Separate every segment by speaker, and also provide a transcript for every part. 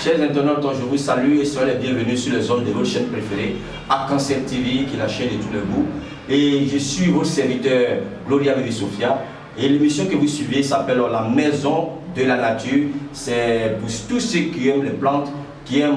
Speaker 1: Chers internautes, je vous salue et soyez les bienvenus sur les ondes de votre chaîne préférée, Arc-en-Ciel TV, qui est la chaîne de tous les goûts. Et je suis votre serviteur, Gloria Vivi Sophia. Et l'émission que vous suivez s'appelle La Maison de la Nature. C'est pour tous ceux qui aiment les plantes, qui aiment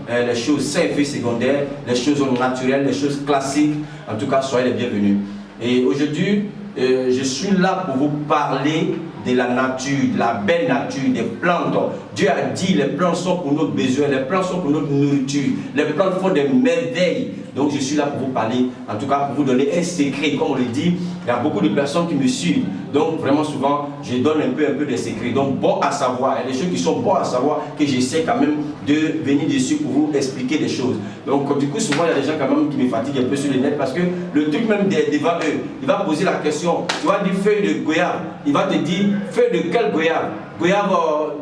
Speaker 1: les choses saines et secondaires, les choses naturelles, les choses classiques. En tout cas, soyez les bienvenus. Et aujourd'hui, je suis là pour vous parler de la nature, de la belle nature, des plantes. Dieu a dit, les plantes sont pour notre besoin, les plantes sont pour notre nourriture, les plantes font des merveilles. Donc je suis là pour vous parler, en tout cas pour vous donner un secret. Comme on le dit, il y a beaucoup de personnes qui me suivent. Donc vraiment souvent, je donne un peu des secrets. Donc bon à savoir, il y a des choses qui sont bonnes à savoir que j'essaie quand même de venir dessus pour vous expliquer des choses. Donc du coup, souvent il y a des gens quand même qui me fatiguent un peu sur le net parce que le truc même devant eux, il va poser la question, tu vas dire feuille de goyave, il va te dire feuille de quelle goyave? Goyave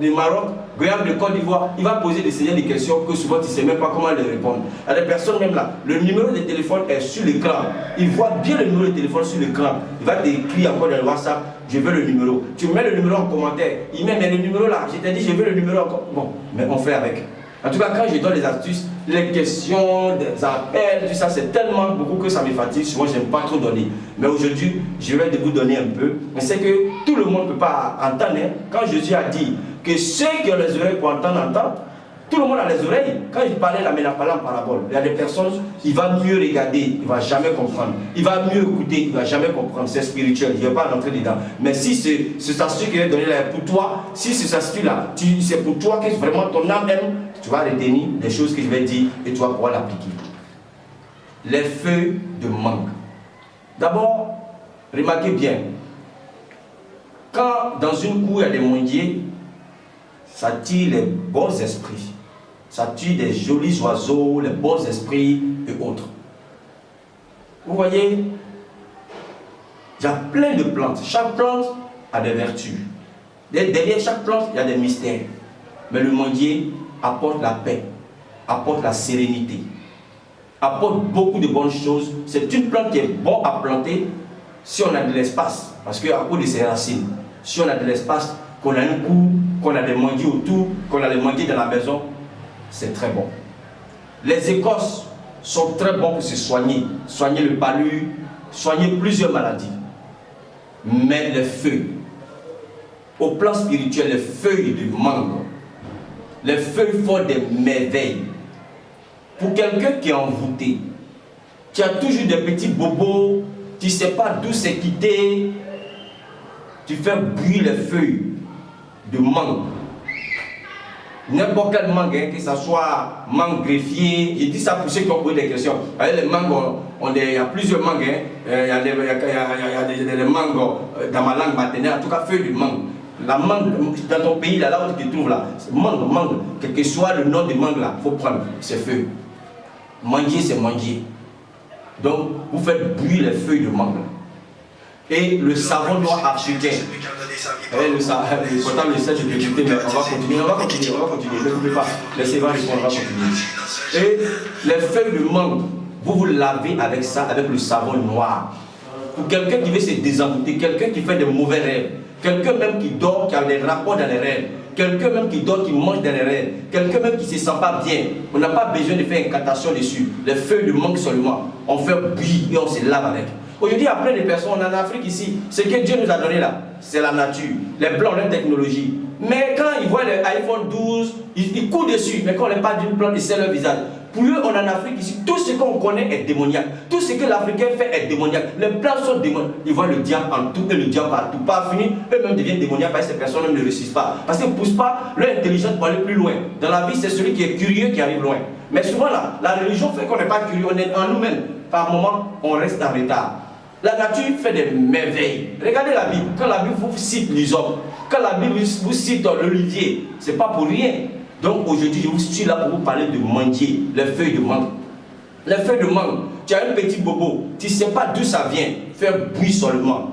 Speaker 1: de Maroc, goyave de Côte d'Ivoire. Il va poser des signes de questions que souvent tu ne sais même pas comment les répondre. Il y a des personnes même là, le numéro de téléphone est sur l'écran. Il voit bien le numéro de téléphone sur l'écran. Il va t'écrire encore dans le WhatsApp, je veux le numéro. Tu mets le numéro en commentaire. Il met mais le numéro là, je t'ai dit je veux le numéro encore. Bon, mais on fait avec. En tout cas, quand je donne les astuces, les questions, des appels, tout ça, c'est tellement beaucoup que ça me fatigue. Moi, je n'aime pas trop donner. Mais aujourd'hui, je vais vous donner un peu. Mais c'est que tout le monde ne peut pas entendre. Hein. Quand Jésus a dit que ceux qui ont les oreilles pour entendre, entendent, tout le monde a les oreilles. Quand il parlait là, mais il a parlé en parabole. Il y a des personnes, il va mieux regarder, il ne va jamais comprendre. Il va mieux écouter, il ne va jamais comprendre. C'est spirituel, je ne vais pas rentrer dedans. Mais si ce astuce qu'il est donné là est pour toi, si ce astuce là, c'est pour toi que vraiment ton âme aime, tu vas retenir les choses que je vais dire et tu vas pouvoir l'appliquer. Les feuilles de mangue. D'abord, remarquez bien, quand dans une cour il y a des manguiers, ça tire les bons esprits. Ça tue des jolis oiseaux, les bons esprits et autres. Vous voyez, il y a plein de plantes. Chaque plante a des vertus. Derrière chaque plante, il y a des mystères. Mais le manguier apporte la paix, apporte la sérénité, apporte beaucoup de bonnes choses. C'est une plante qui est bonne à planter si on a de l'espace. Parce qu'à cause de ses racines, si on a de l'espace, qu'on a une cour, qu'on a des manguiers autour, qu'on a des manguiers dans la maison, c'est très bon. Les écorces sont très bons pour se soigner. Soigner le palu, soigner plusieurs maladies. Mais les feuilles, au plan spirituel, les feuilles de mangue, les feuilles font des merveilles. Pour quelqu'un qui est envoûté, qui a toujours des petits bobos, tu ne sais pas d'où c'est quitté, tu fais bouillir les feuilles de mangue. N'importe quelle mangue, hein, que ce soit mangue greffier, je dis ça pour ceux qui ont posé des questions. Les mangues, il y a plusieurs mangues, hein. Il y a des mangues dans ma langue maternelle, en tout cas feuilles de mangue. La mangue, dans ton pays, là où tu te trouves là, mangue, quel que soit le nom de mangue là, il faut prendre ces feuilles. Manguier, c'est manguier. Donc, vous faites bouillir les feuilles de mangue. Et le savon noir africain. Pourtant, le sel, je peux quitter, mais on va continuer. Ne coupez pas. Laissez-moi répondre, on va continuer. Et les feuilles de mangue, vous lavez avec ça, avec le savon noir. Pour quelqu'un qui veut se désenvoûter, quelqu'un qui fait de mauvais rêves, quelqu'un même qui dort, qui a des rapports dans les rêves, quelqu'un même qui dort, qui mange dans les rêves, quelqu'un même qui ne se sent pas bien, on n'a pas besoin de faire une incantation dessus. Les feuilles de mangue seulement, on fait bouillir et on se lave avec. Aujourd'hui, il y a plein de personnes en Afrique ici. Ce que Dieu nous a donné là, c'est la nature. Les blancs, la technologie. Mais quand ils voient l'iPhone 12, ils courent dessus. Mais quand on n'est pas d'une plante, ils serrent leur visage. Pour eux, on est en Afrique ici. Tout ce qu'on connaît est démoniaque. Tout ce que l'Africain fait est démoniaque. Les plantes sont démoniaques. Ils voient le diable en tout et le diable partout. Pas fini, eux-mêmes deviennent démoniaques parce que ces personnes ne réussissent pas. Parce qu'ils ne poussent pas leur intelligence pour aller plus loin. Dans la vie, c'est celui qui est curieux qui arrive loin. Mais souvent là, la religion fait qu'on n'est pas curieux. On est en nous-mêmes. Par moment, on reste en retard. La nature fait des merveilles. Regardez la Bible. Quand la Bible vous cite l'hysope, quand la Bible vous cite l'olivier, ce n'est pas pour rien. Donc aujourd'hui, je suis là pour vous parler de manguier, les feuilles de mangue. Les feuilles de mangue, tu as un petit bobo, tu ne sais pas d'où ça vient, fais bouillir seulement.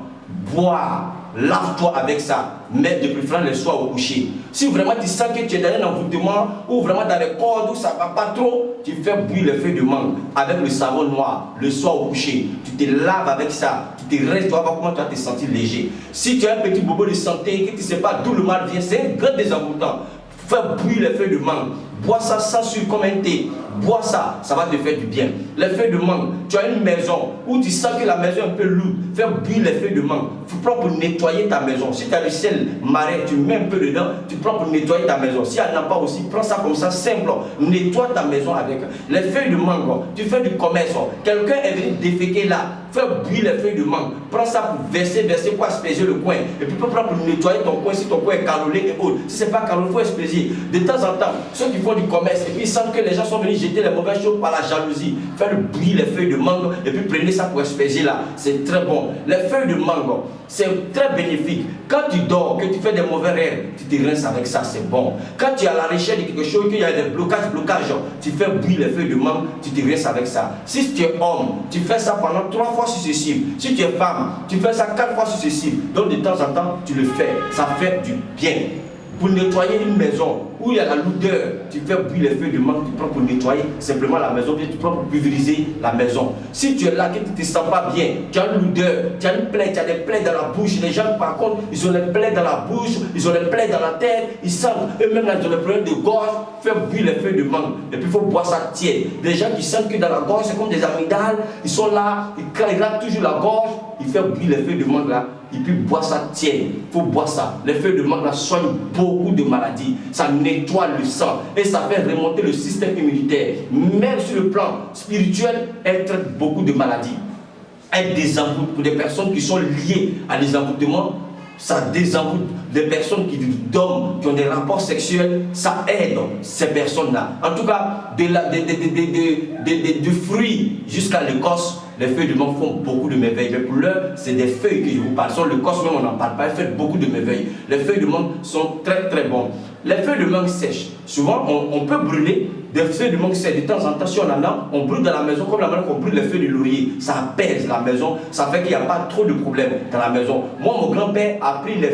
Speaker 1: Boire, lave-toi avec ça, mets de préférence le soir au coucher. Si vraiment tu sens que tu es dans un envoûtement ou vraiment dans les cordes où ça ne va pas trop, tu fais bouillir les feuilles de mangue avec le savon noir le soir au coucher. Tu te laves avec ça, tu te restes, tu vas voir comment tu vas te sentir léger. Si tu as un petit bobo de santé et que tu ne sais pas d'où le mal vient, c'est un grand désenvoûtant. Fais bouillir les feuilles de mangue, Bois ça sans sucre comme un thé. Bois ça, ça va te faire du bien. Les feuilles de mangue, tu as une maison où tu sens que la maison est un peu lourde. Fais buire les feuilles de mangue. Tu prends pour nettoyer ta maison. Si tu as le sel marais, tu mets un peu dedans, tu prends pour nettoyer ta maison. Si elle n'a pas aussi, prends ça comme ça, simple. Nettoie ta maison avec les feuilles de mangue. Tu fais du commerce. Quelqu'un est venu déféquer là. Fais buire les feuilles de mangue. Prends ça pour verser pour asperger le coin. Et puis tu prends pour nettoyer ton coin si ton coin est carolé et autres. Si ce n'est pas carolé, il faut asperger. De temps en temps, ceux qui font du commerce et puis ils sentent que les gens sont venus jeter les mauvaises choses par la jalousie. Faites bouillir les feuilles de mangue et puis prenez ça pour asperger là. C'est très bon. Les feuilles de mangue, c'est très bénéfique. Quand tu dors, que tu fais des mauvais rêves, tu te rinces avec ça, c'est bon. Quand tu es à la recherche de quelque chose, qu'il y a des blocages, tu fais bouillir les feuilles de mangue, tu te rinces avec ça. Si tu es homme, tu fais ça pendant 3 fois successives. Si tu es femme, tu fais ça 4 fois successives. Donc de temps en temps, tu le fais. Ça fait du bien. Pour nettoyer une maison où il y a la lourdeur, tu fais bouillir les feuilles de mangue, tu prends pour nettoyer simplement la maison, puis tu prends pour pulvériser la maison. Si tu es là, que tu ne te sens pas bien, tu as une lourdeur, tu as une plaie, tu as des plaies dans la bouche. Les gens, par contre, ils ont des plaies dans la bouche, ils ont des plaies dans la tête, ils sentent, eux-mêmes, ils ont des problèmes de gorge, fais bouillir les feuilles de mangue. Et puis il faut boire ça tiède. Des gens qui sentent que dans la gorge, c'est comme des amygdales, ils sont là, ils grattent toujours la gorge, ils font bouillir les feuilles de mangue là. Et puis boire ça tiède, il faut boire ça. Les feuilles de mangue là soignent beaucoup de maladies. Ça nettoie le sang et ça fait remonter le système immunitaire. Même sur le plan spirituel, elle traite beaucoup de maladies. Elle désenvoûte pour des personnes qui sont liées à des envoûtements. Ça désenvoûte des personnes qui dorment, qui ont des rapports sexuels. Ça aide ces personnes-là. En tout cas, du fruit jusqu'à l'écorce, les feuilles de mangue font beaucoup de merveilles. Mais pour l'heure, c'est des feuilles que je vous parle. Sur l'écorce même, on n'en parle pas. Elles font beaucoup de merveilles. Les feuilles de mangue sont très très bonnes. Les feuilles de mangue sèches, souvent on peut brûler des feuilles de mangue sèches. De temps en temps, si on en a, on brûle dans la maison comme la manière qu'on brûle les feuilles de laurier. Ça apaise la maison, ça fait qu'il n'y a pas trop de problèmes dans la maison. Moi, mon grand-père a pris les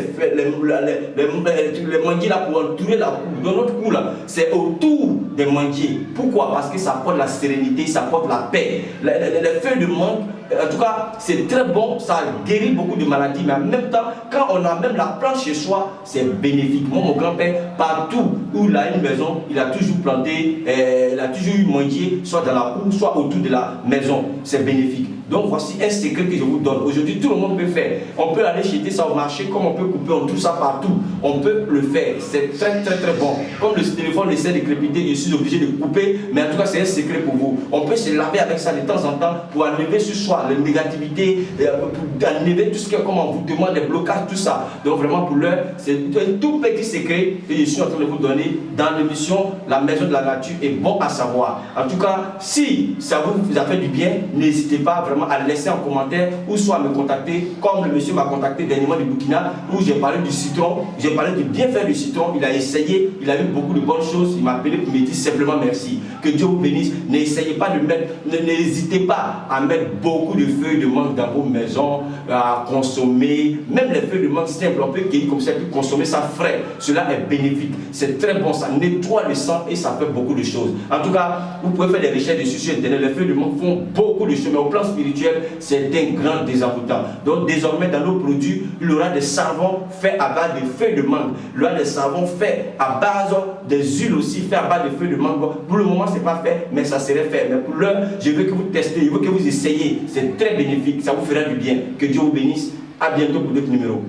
Speaker 1: manguiers là pour entourer la cour. Dans notre cour là, c'est autour des manguiers. Pourquoi? Parce que ça apporte la sérénité, ça apporte la paix. Les feuilles de mangue, en tout cas, c'est très bon, ça guérit beaucoup de maladies, mais en même temps, quand on a même la plante chez soi, c'est bénéfique. Moi, mon grand-père, partout où il a une maison, il a toujours planté, il a toujours eu manguier, soit dans la cour, soit autour de la maison. C'est bénéfique. Donc voici un secret que je vous donne. Aujourd'hui, tout le monde peut faire. On peut aller jeter ça au marché, comme on peut couper, on trouve ça partout. On peut le faire. C'est très très très bon. Comme le téléphone essaie de crépiter, je suis obligé de couper. Mais en tout cas, c'est un secret pour vous. On peut se laver avec ça de temps en temps pour enlever sur soi les négativités, pour enlever tout ce qui est comme envoûtement, des blocages, tout ça. Donc vraiment pour l'heure, c'est un tout petit secret que je suis en train de vous donner dans l'émission La Maison de la Nature est bon à savoir. En tout cas, si ça vous a fait du bien, n'hésitez pas vraiment à laisser un commentaire ou soit à me contacter comme le monsieur m'a contacté dernièrement du Burkina où j'ai parlé du citron, j'ai parlé du bienfait du citron. Il a essayé, il a vu beaucoup de bonnes choses, il m'a appelé pour me dire simplement merci. Que Dieu vous bénisse. N'essayez pas de mettre, n'hésitez pas à mettre beaucoup de feuilles de mangue dans vos maisons, à consommer, même les feuilles de mangue simples, on peut cueillir comme ça et puis consommer ça frais. Cela est bénéfique, c'est très bon, ça nettoie le sang et ça fait beaucoup de choses. En tout cas, vous pouvez faire des recherches dessus sur internet, les feuilles de mangue font beaucoup de choses, mais au plan spirituel, c'est un grand désenvoûtant. Donc désormais dans nos produits, il y aura des savons faits à base de feuilles de mangue, il y aura des savons faits à base des huiles aussi faits à base de feuilles de mangue. Pour le moment, ce n'est pas fait, mais ça serait fait. Mais pour l'heure, je veux que vous testez, je veux que vous essayez. C'est très bénéfique, ça vous fera du bien. Que Dieu vous bénisse. À bientôt pour d'autres numéros.